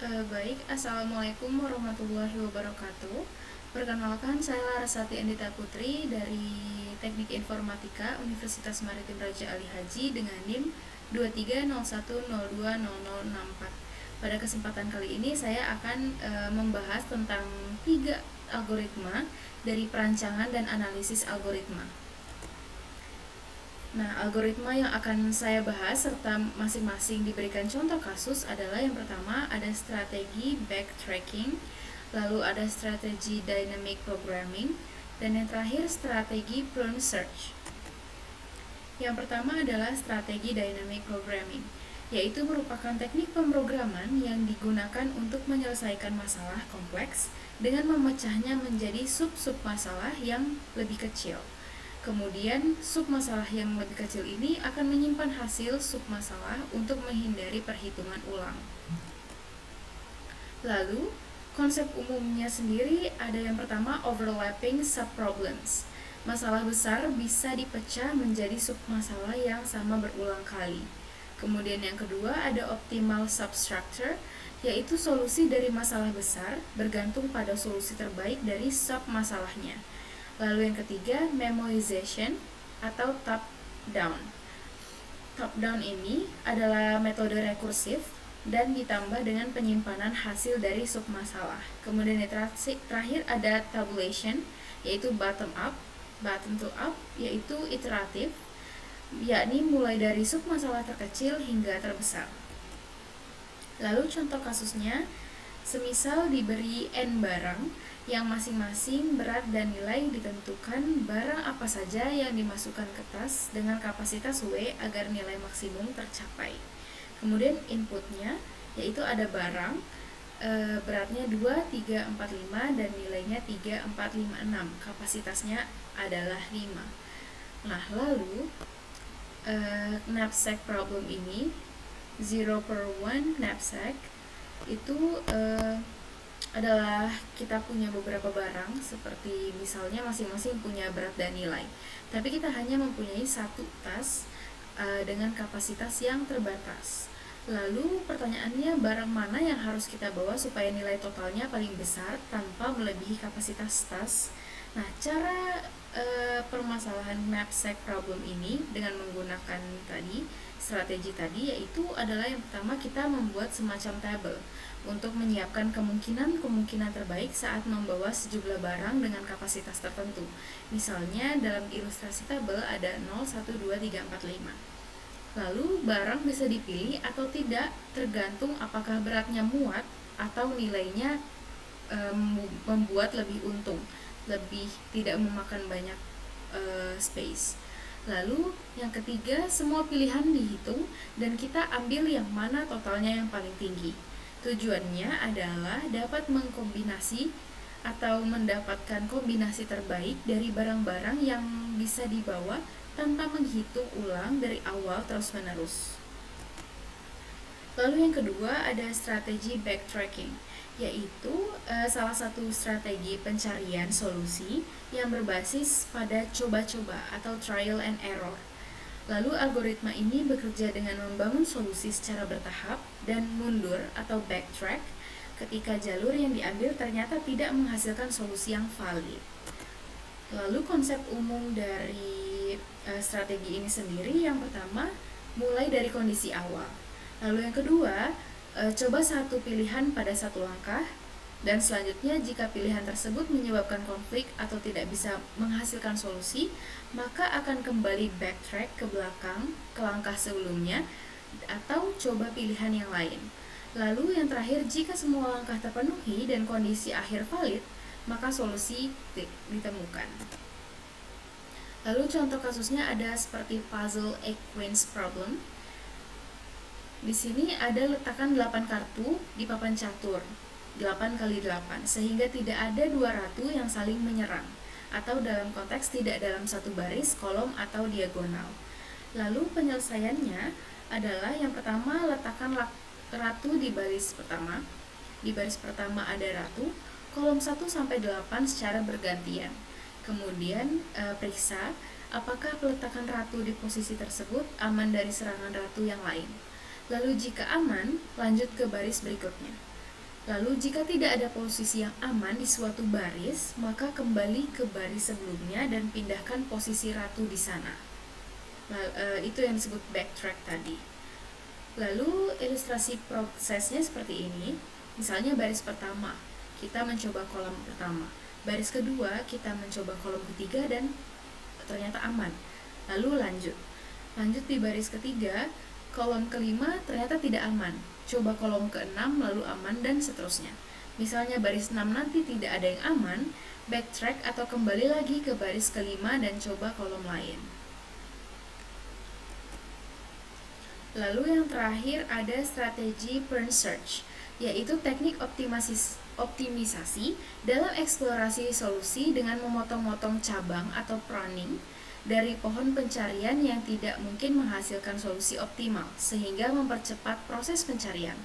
Baik, Assalamualaikum warahmatullahi wabarakatuh. Perkenalkan, saya Larasati Andita Putri dari Teknik Informatika Universitas Maritim Raja Ali Haji dengan NIM 2301020064. Pada kesempatan kali ini saya akan membahas tentang 3 algoritma dari perancangan dan analisis algoritma. Nah, algoritma yang akan saya bahas serta masing-masing diberikan contoh kasus adalah yang pertama ada strategi backtracking, lalu ada strategi dynamic programming, dan yang terakhir strategi prone search. Yang pertama adalah strategi dynamic programming, yaitu merupakan teknik pemrograman yang digunakan untuk menyelesaikan masalah kompleks dengan memecahnya menjadi sub-sub masalah yang lebih kecil. Kemudian, sub-masalah yang lebih kecil ini akan menyimpan hasil sub-masalah untuk menghindari perhitungan ulang. Lalu, konsep umumnya sendiri ada yang pertama overlapping subproblems. Masalah besar bisa dipecah menjadi sub-masalah yang sama berulang kali. Kemudian yang kedua ada optimal substructure, yaitu solusi dari masalah besar bergantung pada solusi terbaik dari sub-masalahnya. Lalu yang ketiga, memoization atau top-down. Top-down ini adalah metode rekursif dan ditambah dengan penyimpanan hasil dari submasalah. Kemudian yang terakhir ada tabulation, yaitu bottom to up, yaitu iteratif, yakni mulai dari submasalah terkecil hingga terbesar. Lalu contoh kasusnya, semisal diberi N barang yang masing-masing berat dan nilai ditentukan barang apa saja yang dimasukkan ke tas dengan kapasitas W agar nilai maksimum tercapai. Kemudian inputnya yaitu ada barang beratnya 2, 3, 4, 5 dan nilainya 3, 4, 5, 6. Kapasitasnya adalah 5. Nah, lalu knapsack problem ini 0 per 1 knapsack itu adalah kita punya beberapa barang seperti misalnya masing-masing punya berat dan nilai, tapi kita hanya mempunyai satu tas dengan kapasitas yang terbatas. Lalu pertanyaannya, barang mana yang harus kita bawa supaya nilai totalnya paling besar tanpa melebihi kapasitas tas? Nah, cara permasalahan knapsack problem ini dengan menggunakan strategi tadi yaitu adalah yang pertama kita membuat semacam tabel untuk menyiapkan kemungkinan terbaik saat membawa sejumlah barang dengan kapasitas tertentu. Misalnya dalam ilustrasi tabel ada 0, 1, 2, 3, 4, 5. Lalu barang bisa dipilih atau tidak tergantung apakah beratnya muat atau nilainya membuat lebih untung, lebih tidak memakan banyak space. Lalu yang ketiga, semua pilihan dihitung dan kita ambil yang mana totalnya yang paling tinggi. Tujuannya adalah dapat mengkombinasi atau mendapatkan kombinasi terbaik dari barang-barang yang bisa dibawa tanpa menghitung ulang dari awal terus-menerus. Lalu yang kedua ada strategi backtracking, yaitu salah satu strategi pencarian solusi yang berbasis pada coba-coba atau trial and error. Lalu algoritma ini bekerja dengan membangun solusi secara bertahap dan mundur atau backtrack ketika jalur yang diambil ternyata tidak menghasilkan solusi yang valid. Lalu konsep umum dari strategi ini sendiri, yang pertama mulai dari kondisi awal. Lalu yang kedua, coba satu pilihan pada satu langkah, dan selanjutnya jika pilihan tersebut menyebabkan konflik atau tidak bisa menghasilkan solusi, maka akan kembali backtrack ke belakang ke langkah sebelumnya atau coba pilihan yang lain. Lalu yang terakhir, jika semua langkah terpenuhi dan kondisi akhir valid, maka solusi ditemukan. Lalu contoh kasusnya ada seperti puzzle egg queens problem. Di sini ada letakan 8 kartu di papan catur 8 kali 8 sehingga tidak ada 2 ratu yang saling menyerang atau dalam konteks tidak dalam satu baris, kolom atau diagonal. Lalu penyelesaiannya adalah yang pertama, letakkan ratu di baris pertama. Di baris pertama ada ratu, kolom 1 sampai 8 secara bergantian. Kemudian periksa apakah peletakan ratu di posisi tersebut aman dari serangan ratu yang lain. Lalu jika aman, lanjut ke baris berikutnya. Lalu jika tidak ada posisi yang aman di suatu baris, maka kembali ke baris sebelumnya dan pindahkan posisi ratu di sana. Itu yang disebut backtrack tadi. Lalu ilustrasi prosesnya seperti ini. Misalnya baris pertama, kita mencoba kolom pertama. Baris kedua, kita mencoba kolom ketiga dan ternyata aman. Lalu lanjut di baris ketiga, kolom kelima ternyata tidak aman. Coba kolom ke-6 lalu aman dan seterusnya. Misalnya baris 6 nanti tidak ada yang aman, backtrack atau kembali lagi ke baris kelima dan coba kolom lain. Lalu yang terakhir ada strategi Pern Search, yaitu teknik optimisasi dalam eksplorasi solusi dengan memotong-motong cabang atau pruning dari pohon pencarian yang tidak mungkin menghasilkan solusi optimal, sehingga mempercepat proses pencarian.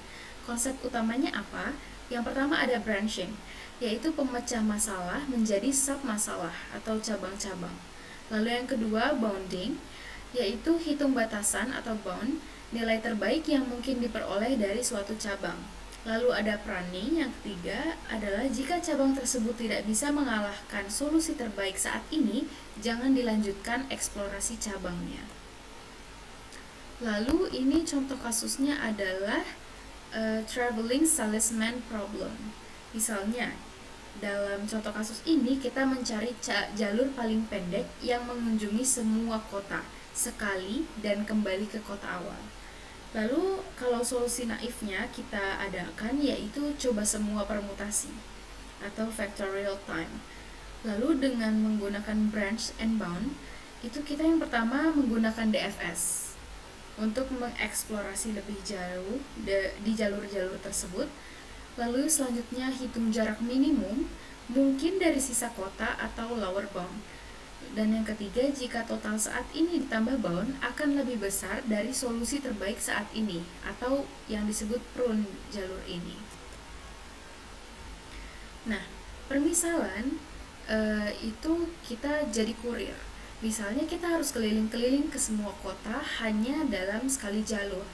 Konsep utamanya apa? Yang pertama ada branching, yaitu pemecah masalah menjadi sub-masalah atau cabang-cabang. Lalu yang kedua bounding, yaitu hitung batasan atau bound, nilai terbaik yang mungkin diperoleh dari suatu cabang. Lalu ada pruning, yang ketiga adalah jika cabang tersebut tidak bisa mengalahkan solusi terbaik saat ini, jangan dilanjutkan eksplorasi cabangnya. Lalu ini contoh kasusnya adalah traveling salesman problem. Misalnya, dalam contoh kasus ini kita mencari jalur paling pendek yang mengunjungi semua kota sekali dan kembali ke kota awal. Lalu kalau solusi naifnya kita adakan yaitu coba semua permutasi atau factorial time. Lalu dengan menggunakan branch and bound, itu kita yang pertama menggunakan DFS untuk mengeksplorasi lebih jauh di jalur-jalur tersebut. Lalu selanjutnya hitung jarak minimum mungkin dari sisa kota atau lower bound. Dan yang ketiga, jika total saat ini ditambah bound akan lebih besar dari solusi terbaik saat ini atau yang disebut prune jalur ini. Nah, permisalan itu kita jadi kurir. Misalnya kita harus keliling-keliling ke semua kota hanya dalam sekali jalur.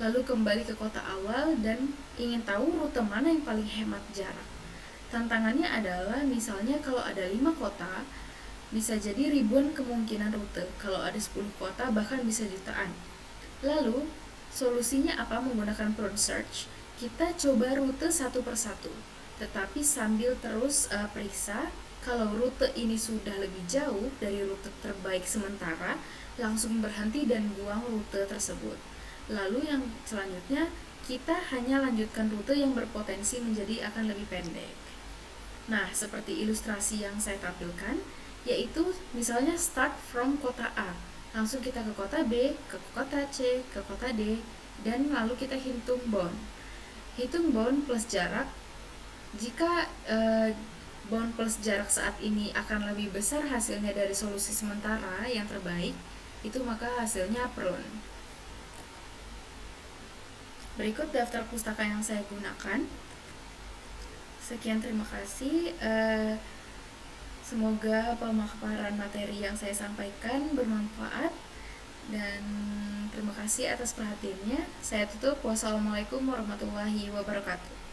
Lalu kembali ke kota awal dan ingin tahu rute mana yang paling hemat jarak. Tantangannya adalah misalnya kalau ada 5 kota, bisa jadi ribuan kemungkinan rute. Kalau ada 10 kota bahkan bisa jutaan. Lalu solusinya apa? Menggunakan prune search, kita coba rute satu persatu, tetapi sambil terus periksa kalau rute ini sudah lebih jauh dari rute terbaik sementara, langsung berhenti dan buang rute tersebut. Lalu yang selanjutnya kita hanya lanjutkan rute yang berpotensi menjadi akan lebih pendek. Nah, seperti ilustrasi yang saya tampilkan, yaitu misalnya start from kota A, langsung kita ke kota B, ke kota C, ke kota D, dan lalu kita hitung bound. Hitung bound plus jarak. Jika bound plus jarak saat ini akan lebih besar hasilnya dari solusi sementara yang terbaik, itu maka hasilnya prune. Berikut daftar pustaka yang saya gunakan. Sekian, terima kasih. Semoga pemaparan materi yang saya sampaikan bermanfaat dan terima kasih atas perhatiannya. Saya tutup. Wassalamualaikum warahmatullahi wabarakatuh.